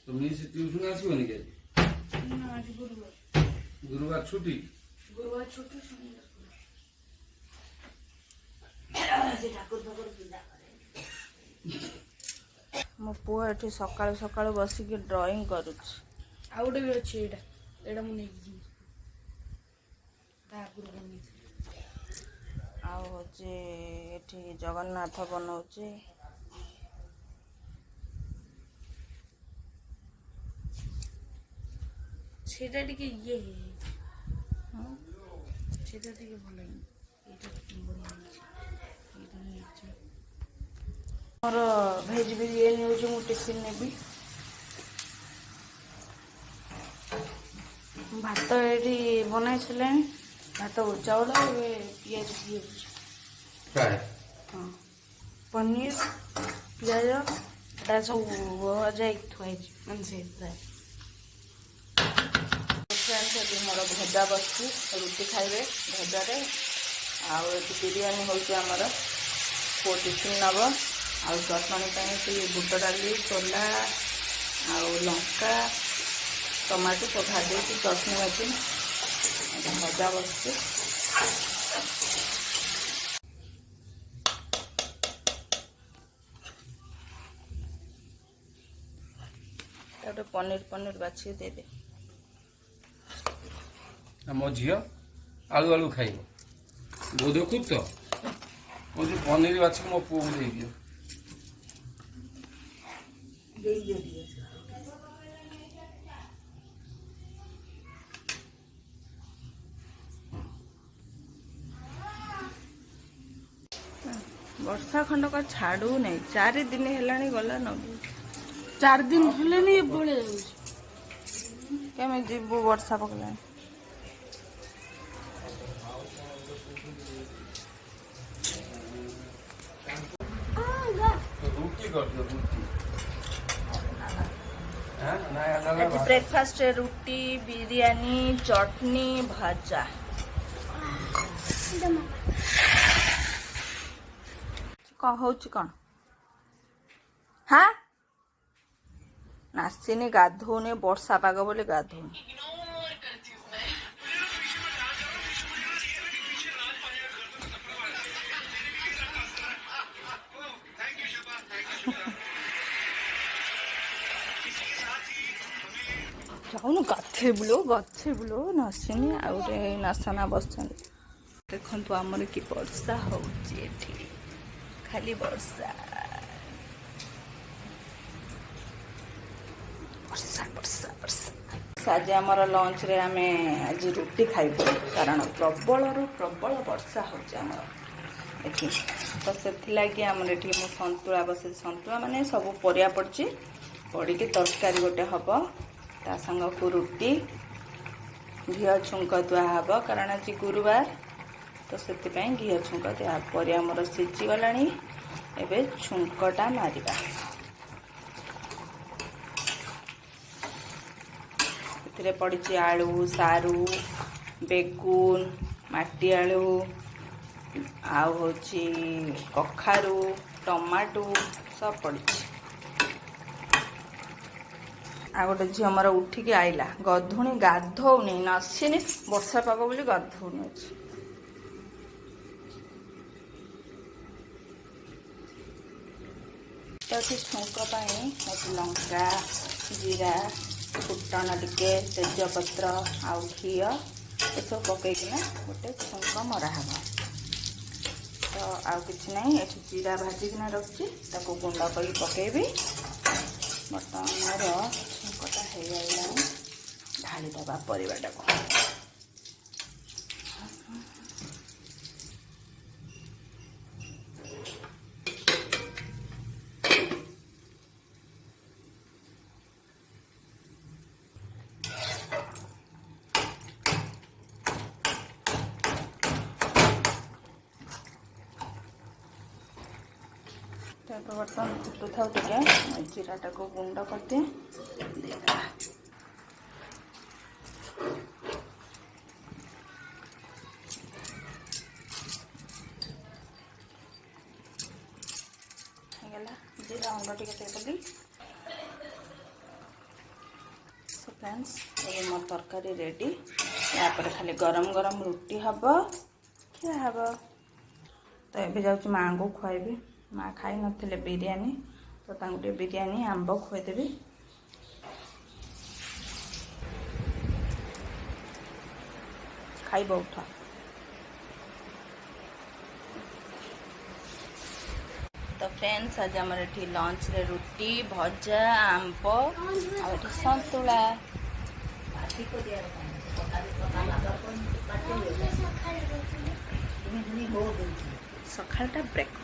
तो miss tuition आसबनी के आज गुरुवार गुरुवार छुट्टी मो पुआ एठी सकाळु सकाळु बसिकी ड्राइंग करूछ आ गोटे भी अछि एटा एटा मु नै ता गुरु बनी आ जे एठी जगन्नाथ बनाउचे सेटा टिके ये सेटा टिके भल एटा बढ़िया मोर भेज बिरियानी हो जो टिफिन नेबी भात एठी बनाई छले भात चावल पियाज काय हाँ पनीर पियाज एटा सब जाई थुआई मन से मोर भजा बसची रुटी खाइबे भजारे आउ बिरियानी होची आमर पो टिफिन नब आउ चटणी से बुट डाली छोला आउ लंका टमाटो पका दे चटनी बाटी भजा बसची पनीर पनीर बाछी दे दे मो झी आलू आलू खाइब वो देखु तो मुझे पनीर बाछी मो पुओ को दे दियो वर्षा खंड का छाड़ू नहीं 4 दिन है गला न 4 दिन हेले नहीं बोले केमे जीवु वर्षा पकला रुटी कर दियो रुटी हां ना आज ब्रेकफास्ट रुटी बिरयानी चटनी भजा कौन हो कौन हाँ नासिनी गाधोने वर्षा पाग बोले गाधोने जाऊन गथे बुलो नासिनी आउटे नासाना बसछन देखंतु हमर की वर्षा होची एठी खाली वर्षा वर्षा वर्षा वर्षा आज आमर लंच रे आमे आज रुटी खाइबो कारण प्रबल वर्षा होची आमर एठी तो सेथि लागि आमर एठी मो संतुला बसे संतुला माने सब परिया पड़ची पड़ी की तरकारी गोटे हबो ता संग को रुटी घी छुंक दुआ हब कारण आज गुरुवार तो से घी छुंक दिया परिया मोर सिझी गलानी एबे छुंकटा मारिबा एथिरे पड़ी आलू सारू बेगुन माटी आलू आउ होची कखारू टमाटो सब पड़ी आ गोटे झी आमर उठिकी आइला गधुणी गाधौनी नसीनी वर्षा पाग बोली गाधौनी अच्छी तो छुंक लंका जीरा फुटण टिके तेजपत्र आउ घी ये सब पकईकिना गोटे छुंक मराहब तो आउ कि ना ये जीरा भाजिकिना रखी गुंड कर पकेबी बर्तमान मोर छुंकटा हो गला ढालीदबा परिवाटा को बर्तन फुटू था जीराटा को गुंड करते जीरा गुंड टे देदेली सो फ्रेंड्स ये मो तरकारी रेडी या पर खाली गरम गरम रुटी हब क्या हब तो ये जाऊँ माँ को खुआबी माँ खाई नथिले बिरयानी तो तांको बिरयानी आंब खुएदेवी खाइब उठ तो फ्रेंड्स आज आम ये लंच रे रुटी भजा आंब आ सतुला सकाळटा ब्रेकफास्ट